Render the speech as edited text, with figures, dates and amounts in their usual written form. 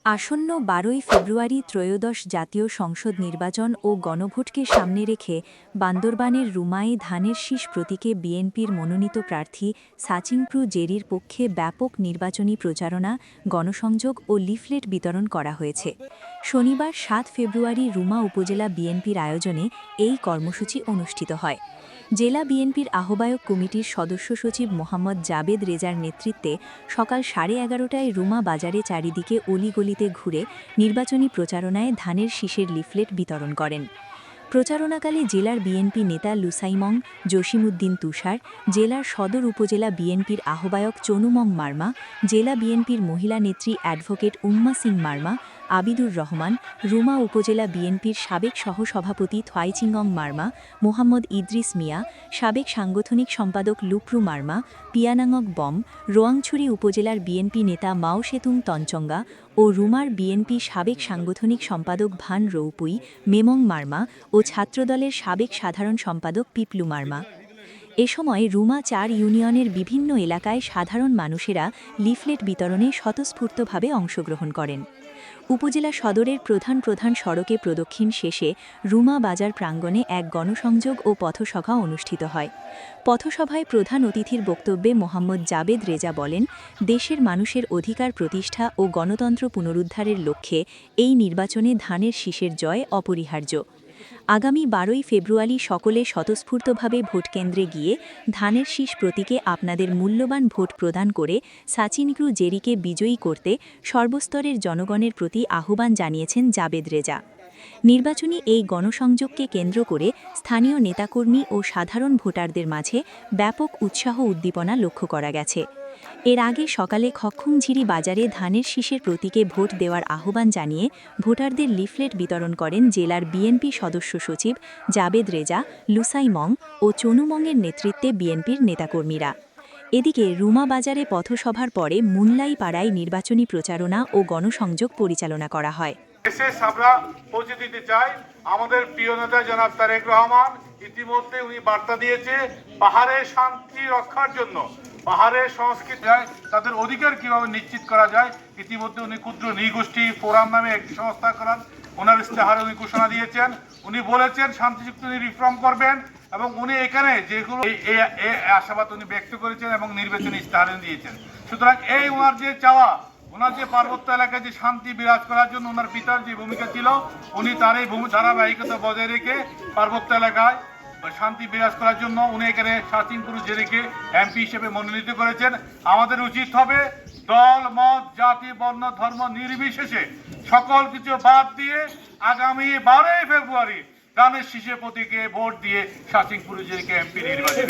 আসন্ন ১২ই ফেব্রুয়ারি ত্রয়োদশ জাতীয় সংসদ নির্বাচন ও গণভোটকে সামনে রেখে বান্দরবানের রুমায়ে ধানের শীষ প্রতীকে বিএনপির মনোনীত প্রার্থী সাচিংপ্রু জেরির পক্ষে ব্যাপক নির্বাচনী প্রচারণা, গণসংযোগ ও লিফলেট বিতরণ করা হয়েছে। শনিবার ৭ ফেব্রুয়ারি রুমা উপজেলা বিএনপির আয়োজনে এই কর্মসূচি অনুষ্ঠিত হয়। জেলা বিএনপির আহ্বায়ক কমিটির সদস্য সচিব মোহাম্মদ জাবেদ রেজার নেতৃত্বে সকাল 11:30টায় রুমা বাজারে চারিদিকে অলিগলিতে ঘুরে নির্বাচনী প্রচারণায় ধানের শীষের লিফলেট বিতরণ করেন। প্রচারণাকালে জেলার বিএনপি নেতা লুসাইমং জসিমউদ্দিন তুষার, জেলার সদর উপজেলা বিএনপির আহ্বায়ক চনুমং মার্মা, জেলা বিএনপির মহিলা নেত্রী অ্যাডভোকেট উম্মা সিং মার্মা, আবিদুর রহমান, রুমা উপজেলা বিএনপির সাবেক সহসভাপতি থোয়াইচিংং মার্মা, মোহাম্মদ ইদ্রিস মিয়া, সাবেক সাংগঠনিক সম্পাদক লুপ্রু মার্মা, পিয়ানাঙক বম, রোয়াংছড়ি উপজেলার বিএনপি নেতা মাও সেতুং তঞ্চঙ্গা ও রুমার বিএনপি সাবেক সাংগঠনিক সম্পাদক ভান রৌপুই, মেমং মার্মা ও ছাত্রদলের সাবেক সাধারণ সম্পাদক পিপলু মার্মা। এ সময় রুমা ৪ ইউনিয়নের বিভিন্ন এলাকায় সাধারণ মানুষেরা লিফলেট বিতরণে স্বতঃস্ফূর্তভাবে অংশগ্রহণ করেন। উপজেলা সদরের প্রধান প্রধান সড়কে প্রদক্ষিণ শেষে রুমা বাজার প্রাঙ্গণে এক গণসংযোগ ও পথসভা অনুষ্ঠিত হয়। পথসভায় প্রধান অতিথির বক্তব্যে মোহাম্মদ জাবেদ রেজা বলেন, দেশের মানুষের অধিকার প্রতিষ্ঠা ও গণতন্ত্র পুনরুদ্ধারের লক্ষ্যে এই নির্বাচনে ধানের শীষের জয় অপরিহার্য। আগামী ১২ই ফেব্রুয়ারি সকলে স্বতঃস্ফূর্তভাবে ভোটকেন্দ্রে গিয়ে ধানের শীষ প্রতীকে আপনাদের মূল্যবান ভোট প্রদান করে সাচিংপ্রু জেরিকে বিজয়ী করতে সর্বস্তরের জনগণের প্রতি আহ্বান জানিয়েছেন জাবেদ রেজা। নির্বাচনী এই গণসংযোগকে কেন্দ্র করে স্থানীয় নেতাকর্মী ও সাধারণ ভোটারদের মাঝে ব্যাপক উৎসাহ উদ্দীপনা লক্ষ্য করা গেছে। এর আগে সকালে খক্ষুমঝিরি বাজারে ধানের শীষের প্রতীকে ভোট দেওয়ার আহ্বান জানিয়ে ভোটারদের লিফলেট বিতরণ করেন জেলার বিএনপি সদস্য সচিব জাবেদ রেজা, লুসাইমং ও চনুমংয়ের নেতৃত্বে বিএনপির নেতাকর্মীরা। এদিকে রুমা বাজারে পথসভার পরে মুনলাই পাড়ায় নির্বাচনী প্রচারণা ও গণসংযোগ পরিচালনা করা হয়। আমরা পৌঁছে দিতে চাই আমাদের প্রিয় নেতা জনাব তারেক রহমান ইতিমধ্যে উনি বার্তা দিয়েছে পাহাড়ের শান্তি রক্ষার জন্য, পাহাড়ের সংস্কৃতি তাদের অধিকার কিভাবে নিশ্চিত করা যায়। ইতিমধ্যে উনি ক্ষুদ্র নৃগোষ্ঠী ফোরাম নামে একটি সংস্থা করান ওনার ইস্তেহারে উনি ঘোষণা দিয়েছেন। উনি বলেছেন শান্তি চুক্তি উনি রিফর্ম করবেন এবং উনি এখানে যেগুলো এই আশাবাদ উনি ব্যক্ত করেছেন এবং নির্বাচনী ইস্তেহারে দিয়েছেন। সুতরাং এই ওনার যে চাওয়া, ওনার যে পার্বত্য এলাকায় যে শান্তি বিরাজ করার জন্য ওনার পিতার যে ভূমিকা ছিল, উনি তার এই ধারাবাহিকতা বজায় রেখে পার্বত্য এলাকায় শান্তি বিরাজ করার জন্য উনি এখানে সাচিংপ্রু জেরিকে এমপি হিসেবে মনোনীত করেছেন। আমাদের উচিত হবে দল মত জাতি বর্ণ ধর্ম নির্বিশেষে সকল কিছু বাদ দিয়ে আগামী 12ই ফেব্রুয়ারি ধানের শীষের প্রতীকে ভোট দিয়ে সাচিংপ্রু জেরিকে এমপি নির্বাচন